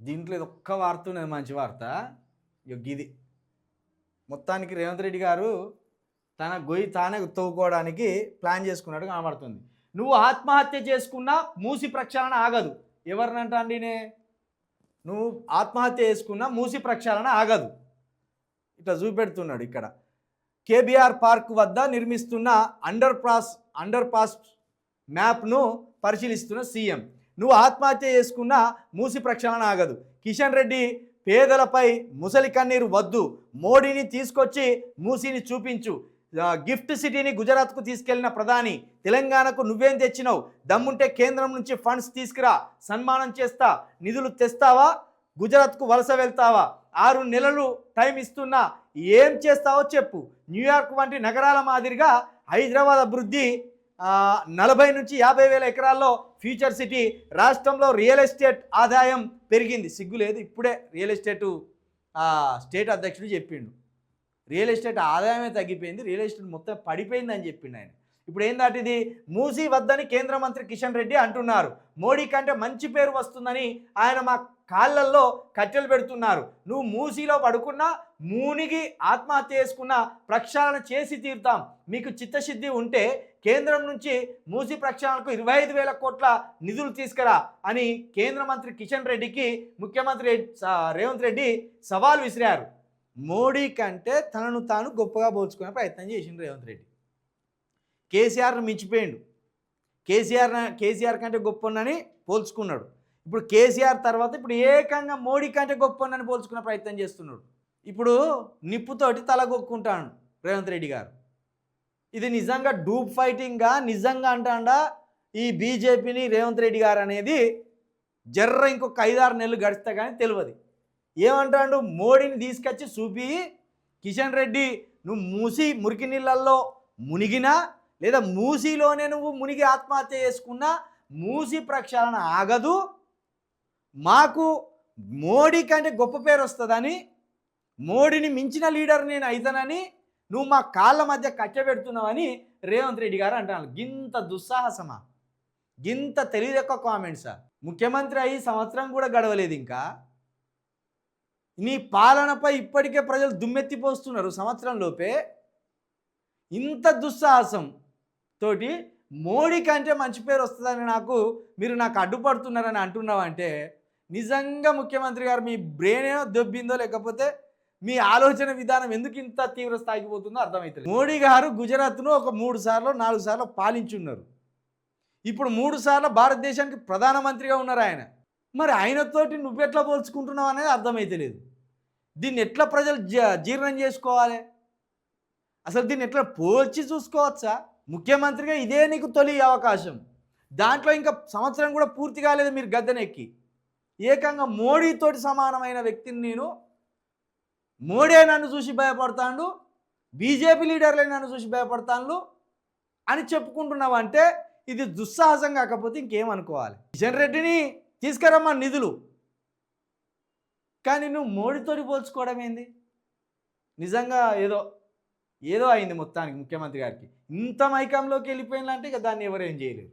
దీంట్లో ఇది ఒక్క వార్త ఉన్నది మంచి వార్త. ఇది మొత్తానికి రేవంత్ రెడ్డి గారు తన గొయ్యి తానే తవ్వుకోవడానికి ప్లాన్ చేసుకున్నట్టు కనబడుతుంది. నువ్వు ఆత్మహత్య చేసుకున్నా మూసి ప్రక్షాళన ఆగదు. ఎవరినంట అండినే? నువ్వు ఆత్మహత్య చేసుకున్నా మూసి ప్రక్షాళన ఆగదు. ఇట్లా చూపెడుతున్నాడు. ఇక్కడ కేబీఆర్ పార్క్ వద్ద నిర్మిస్తున్న అండర్ పాస్ మ్యాప్ను పరిశీలిస్తున్న సీఎం. నువ్వు ఆత్మహత్య చేసుకున్న మూసి ప్రక్షాళన ఆగదు. కిషన్ రెడ్డి పేదలపై ముసలి కన్నీరు వద్దు, మోడీని తీసుకొచ్చి మూసిని చూపించు. గిఫ్ట్ సిటీని గుజరాత్కు తీసుకెళ్లిన ప్రధాని, తెలంగాణకు నువ్వేం తెచ్చినావు? దమ్ముంటే కేంద్రం నుంచి ఫండ్స్ తీసుకురా, సన్మానం చేస్తా. నిధులు తెస్తావా? గుజరాత్కు వలస వెళ్తావా? 6 నెలలు టైం ఇస్తున్నా, ఏం చేస్తావో చెప్పు. న్యూయార్క్ వంటి నగరాల మాదిరిగా హైదరాబాద్ అభివృద్ధి 40 నుంచి 50 వేల ఎకరాల్లో ఫ్యూచర్ సిటీ. రాష్ట్రంలో రియల్ ఎస్టేట్ ఆదాయం పెరిగింది. సిగ్గు లేదు, ఇప్పుడే రియల్ ఎస్టేటు స్టేట్ అధ్యక్షుడు చెప్పిండు. రియల్ ఎస్టేట్ ఆదాయమే తగ్గిపోయింది, రియల్ ఎస్టేట్ మొత్తం పడిపోయిందని చెప్పిండు ఆయన. ఇప్పుడు ఏందాటిది? మూసి వద్దని కేంద్ర మంత్రి కిషన్ రెడ్డి అంటున్నారు. మోడీ కంటే మంచి పేరు వస్తుందని ఆయన మా కాళ్ళల్లో కట్టెలు పెడుతున్నారు. నువ్వు మూసీలో పడుకున్నా, మూనిగి ఆత్మహత్య చేసుకున్నా ప్రక్షాళన చేసి తీరుతాం. మీకు చిత్తశుద్ధి ఉంటే కేంద్రం నుంచి మూసి ప్రక్షాళనకు 25,000 కోట్ల నిధులు తీసుకురా అని కేంద్ర మంత్రి కిషన్ రెడ్డికి ముఖ్యమంత్రి రేవంత్ రెడ్డి సవాల్ విసిరారు. మోడీ కంటే తనను తాను గొప్పగా పోల్చుకునే ప్రయత్నం చేసిండు రేవంత్ రెడ్డి. కేసీఆర్ను మించిపోయిండు. కేసీఆర్ కంటే గొప్పనని పోల్చుకున్నాడు. ఇప్పుడు కేసీఆర్ తర్వాత ఇప్పుడు ఏకంగా మోడీ కంటే గొప్పనని పోల్చుకునే ప్రయత్నం చేస్తున్నాడు. ఇప్పుడు నిప్పుతోటి తలగొక్కుంటాడు రేవంత్ రెడ్డి గారు. ఇది నిజంగా డూప్ ఫైటింగ్గా నిజంగా అంటాడా ఈ బీజేపీని రేవంత్ రెడ్డి గారు అనేది జర్ర ఇంకొక 5-6 నెలలు గడిస్తే కానీ తెలియదు. ఏమంటాడు? మోడీని తీసుకొచ్చి చూపి, కిషన్ రెడ్డి నువ్వు మురికి నీళ్ళల్లో మునిగినా లేదా మూసీలోనే నువ్వు మునిగి ఆత్మహత్య చేసుకున్నా మూసి ప్రక్షాళన ఆగదు, మాకు మోడీ కంటే గొప్ప పేరు వస్తుందని, మోడీని మించిన లీడర్ నేను అయితానని నువ్వు మా కాళ్ళ మధ్య కట్టబెడుతున్నావని రేవంత్ రెడ్డి గారు అంటున్నారు. గింత దుస్సాహసమా? గింత తెలియదెక్క కామెంట్సా? ముఖ్యమంత్రి అయ్యి సంవత్సరం కూడా గడవలేదు ఇంకా. నీ పాలనపై ఇప్పటికే ప్రజలు దుమ్మెత్తిపోస్తున్నారు. సంవత్సరం లోపే ఇంత దుస్సాహసం తోటి మోడీ కంటే మంచి పేరు వస్తుందని మీరు నాకు అడ్డుపడుతున్నారని అంటున్నావంటే నిజంగా ముఖ్యమంత్రి గారు మీ బ్రెయిన్ ఏమో దొబ్బిందో లేకపోతే మీ ఆలోచన విధానం ఎందుకు ఇంత తీవ్ర స్థాయికి పోతుందో అర్థమవుతుంది. మోడీ గారు గుజరాత్ను ఒక 3 సార్లు 4 సార్లు పాలించున్నారు. ఇప్పుడు 3 సార్లు భారతదేశానికి ప్రధానమంత్రిగా ఉన్నారు ఆయన. మరి ఆయనతోటి నువ్వెట్లా పోల్చుకుంటున్నావు అనేది అర్థమైతలేదు. దీన్ని ఎట్లా ప్రజలు జీర్ణం చేసుకోవాలి? అసలు దీన్ని ఎట్లా పోల్చి చూసుకోవచ్చా? ముఖ్యమంత్రిగా ఇదే నీకు తొలి అవకాశం. దాంట్లో ఇంకా సంవత్సరం కూడా పూర్తి కాలేదు మీరు గద్దెనెక్కి. ఏకంగా మోడీతోటి సమానమైన వ్యక్తిని నేను, మోడీ నన్ను చూసి భయపడతాడు, బీజేపీ లీడర్లే నన్ను చూసి భయపడతాను అని చెప్పుకుంటున్నావు అంటే ఇది దుస్సాహసం కాకపోతే ఇంకేమనుకోవాలి? కిషన్ రెడ్డిని తీసుకురమ్మా నిధులు, కానీ నువ్వు మోడీతోటి పోల్చుకోవడం ఏంది? నిజంగా ఏదో అయింది మొత్తానికి ముఖ్యమంత్రి గారికి. ఇంత మైకంలోకి వెళ్ళిపోయిందంటే ఇక దాన్ని ఎవరేం చేయలేరు.